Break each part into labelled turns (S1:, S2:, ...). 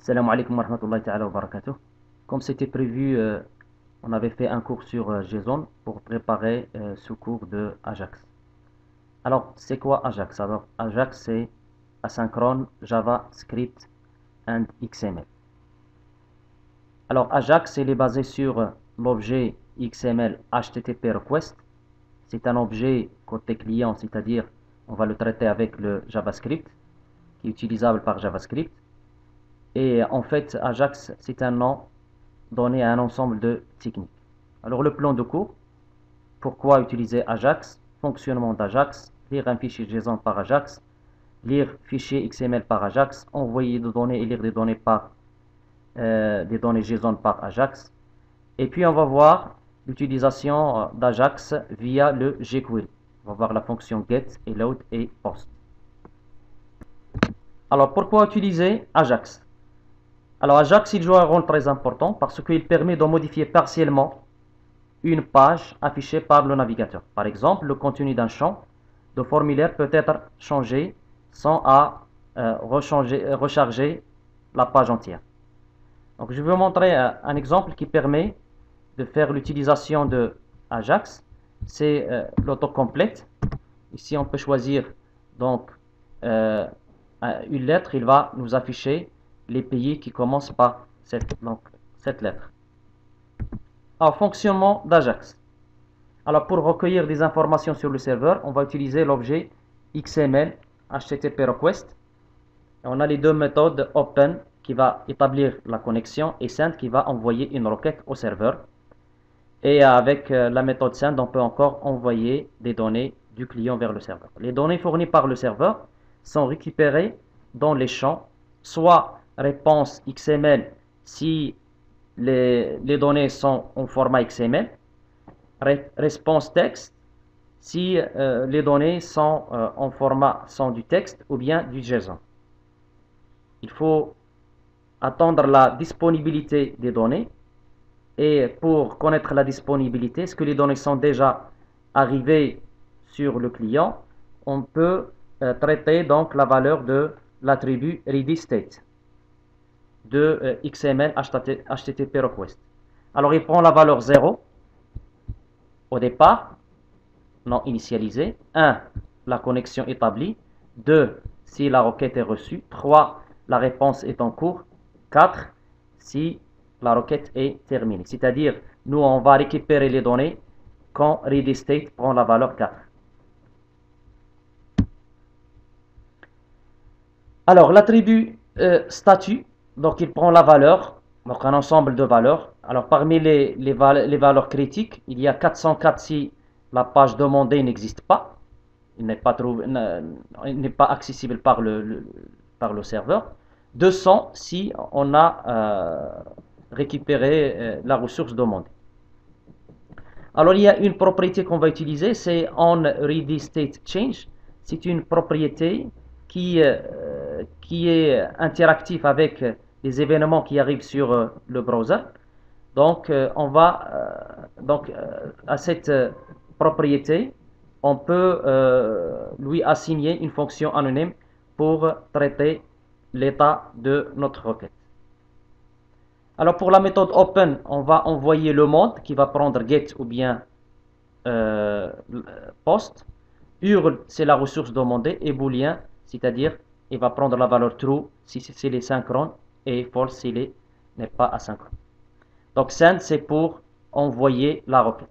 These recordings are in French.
S1: Salam alaikum wa rahmatullahi ta'ala wa barakatuh. Comme c'était prévu, on avait fait un cours sur JSON pour préparer ce cours de Ajax. Alors, c'est quoi Ajax? Alors, Ajax, c'est asynchrone JavaScript and XML. Alors, Ajax, il est basé sur l'objet XML HTTP request. C'est un objet côté client, c'est-à-dire on va le traiter avec le JavaScript, qui est utilisable par JavaScript. Et en fait, Ajax, c'est un nom donné à un ensemble de techniques. Alors, le plan de cours, pourquoi utiliser Ajax, fonctionnement d'Ajax, lire un fichier JSON par Ajax, lire fichier XML par Ajax, envoyer des données et lire des données JSON par Ajax. Et puis, on va voir l'utilisation d'Ajax via le jQuery. On va voir la fonction get et load et post. Alors, pourquoi utiliser Ajax? Alors Ajax, il joue un rôle très important parce qu'il permet de modifier partiellement une page affichée par le navigateur. Par exemple, le contenu d'un champ de formulaire peut être changé sans recharger la page entière. Donc je vais vous montrer un exemple qui permet de faire l'utilisation de Ajax. C'est l'autocomplete. Ici, on peut choisir donc une lettre. Il va nous afficher les pays qui commencent par cette lettre. Alors, fonctionnement d'Ajax. Alors, pour recueillir des informations sur le serveur, on va utiliser l'objet XML HTTP request. Et on a les deux méthodes open qui va établir la connexion et send qui va envoyer une requête au serveur. Et avec la méthode send, on peut encore envoyer des données du client vers le serveur. Les données fournies par le serveur sont récupérées dans les champs, soit réponse XML si les données sont en format XML, réponse texte si les données sont en format du texte ou bien du JSON. Il faut attendre la disponibilité des données. Et pour connaître la disponibilité, est-ce que les données sont déjà arrivées sur le client, on peut traiter donc la valeur de l'attribut readyState de XML HTTP request. Alors il prend la valeur 0 au départ, non initialisé, 1, la connexion établie, 2, si la requête est reçue, 3, la réponse est en cours, 4, si la requête est terminée. C'est-à-dire, nous, on va récupérer les données quand readyState prend la valeur 4. Alors, l'attribut statut, donc il prend la valeur, donc un ensemble de valeurs. Alors, parmi les valeurs critiques, il y a 404 si la page demandée n'existe pas. Il n'est pas accessible par le serveur. 200 si on a récupéré la ressource demandée. Alors il y a une propriété qu'on va utiliser, c'est onReadyStateChange. C'est une propriété qui est interactive avec les événements qui arrivent sur le browser. Donc on va à cette propriété, on peut lui assigner une fonction anonyme pour traiter l'état de notre requête. Alors pour la méthode open, on va envoyer le mode qui va prendre get ou bien post. Url, c'est la ressource demandée, et boolean, c'est-à-dire il va prendre la valeur true si c'est les synchrone et false s'il n'est pas asynchrone. Donc send, c'est pour envoyer la requête.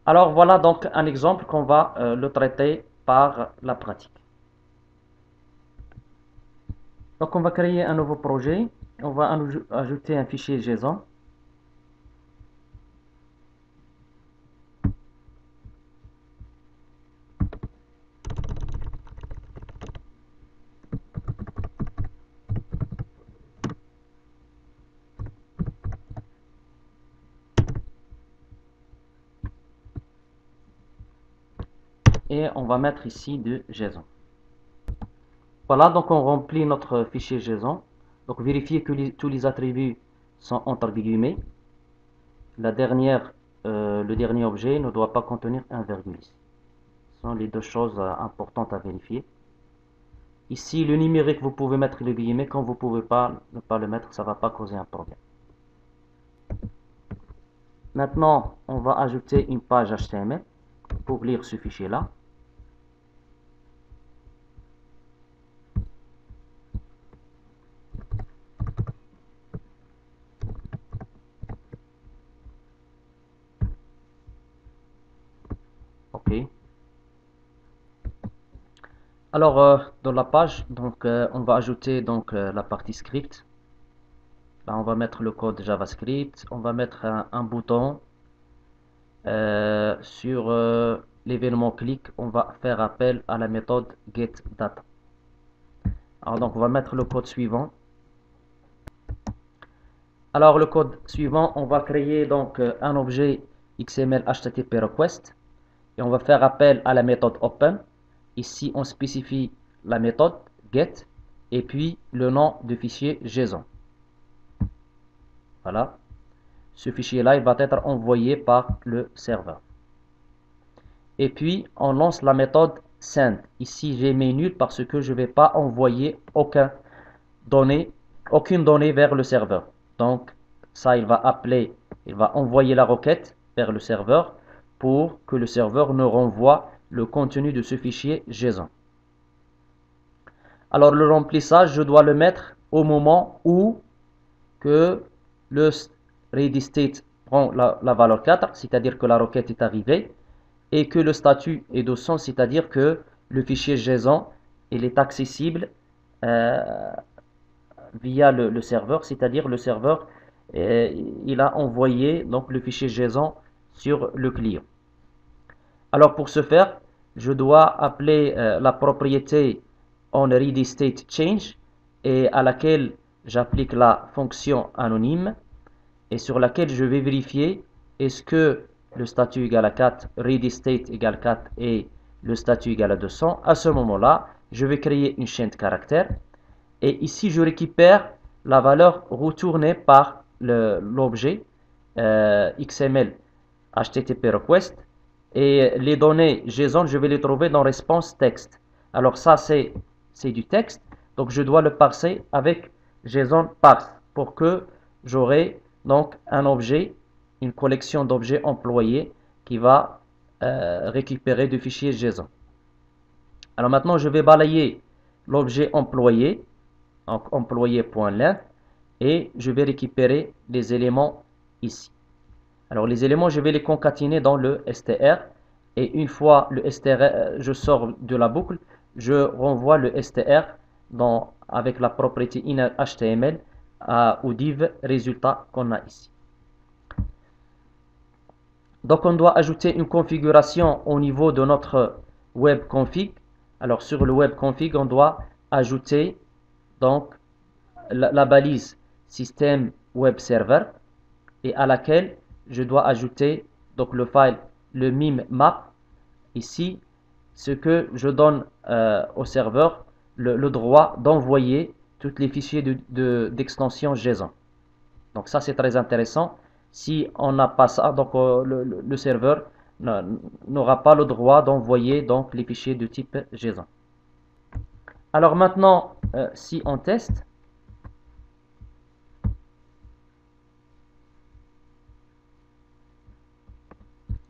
S1: Alors voilà donc un exemple qu'on va le traiter par la pratique. Donc on va créer un nouveau projet, on va ajouter un fichier JSON. Et on va mettre ici de JSON. Voilà, donc on remplit notre fichier JSON. Donc vérifiez que tous les attributs sont entre guillemets. Le dernier objet ne doit pas contenir un virgule. Ce sont les deux choses importantes à vérifier. Ici, le numérique, vous pouvez mettre le guillemets. Quand vous ne pouvez pas ne pas le mettre, ça ne va pas causer un problème. Maintenant, on va ajouter une page HTML pour lire ce fichier-là. OK. Alors, dans la page, donc, on va ajouter donc, la partie script. Là, on va mettre le code JavaScript. On va mettre un bouton sur l'événement click. On va faire appel à la méthode getData. Alors, donc, on va mettre le code suivant. Alors, le code suivant, on va créer donc un objet XML HTTP request et on va faire appel à la méthode open. Ici, on spécifie la méthode get et puis le nom du fichier JSON. Voilà. Ce fichier-là, il va être envoyé par le serveur. Et puis, on lance la méthode send. Ici, j'ai mis nul parce que je ne vais pas envoyer aucune donnée vers le serveur. Donc, ça, il va envoyer la requête vers le serveur pour que le serveur nous renvoie le contenu de ce fichier JSON. Alors, le remplissage, je dois le mettre au moment où que le ready state prend la valeur 4, c'est-à-dire que la requête est arrivée, et que le statut est de 100, c'est-à-dire que le fichier JSON il est accessible via le serveur, c'est-à-dire le serveur il a envoyé donc le fichier JSON sur le client. Alors pour ce faire, je dois appeler la propriété onReadyStateChange et à laquelle j'applique la fonction anonyme et sur laquelle je vais vérifier est-ce que le statut égale à 4, readyState égale 4 et le statut égale à 200. À ce moment-là, je vais créer une chaîne de caractères et ici je récupère la valeur retournée par l'objet XML HTTP request et les données JSON je vais les trouver dans response text. Alors ça c'est du texte, donc je dois le parser avec JSON parse pour que j'aurai donc un objet, une collection d'objets employés qui va récupérer du fichier JSON. Alors maintenant je vais balayer l'objet employé, donc employé.length, et je vais récupérer les éléments ici. Alors les éléments, je vais les concaténer dans le str, et une fois le str, je sors de la boucle, je renvoie le str avec la propriété inner.html au div résultat qu'on a ici. Donc on doit ajouter une configuration au niveau de notre web config. Alors sur le web config, on doit ajouter donc la balise système web server et à laquelle je dois ajouter donc le file le mime map ici, ce que je donne au serveur le droit d'envoyer tous les fichiers d'extension JSON. Donc ça c'est très intéressant. Si on n'a pas ça, donc le serveur n'aura pas le droit d'envoyer donc les fichiers de type JSON. Alors maintenant, si on teste,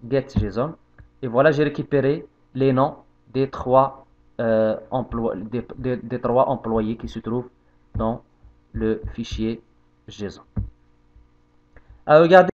S1: get JSON, et voilà, j'ai récupéré les noms des trois employés qui se trouvent dans le fichier JSON. À regarder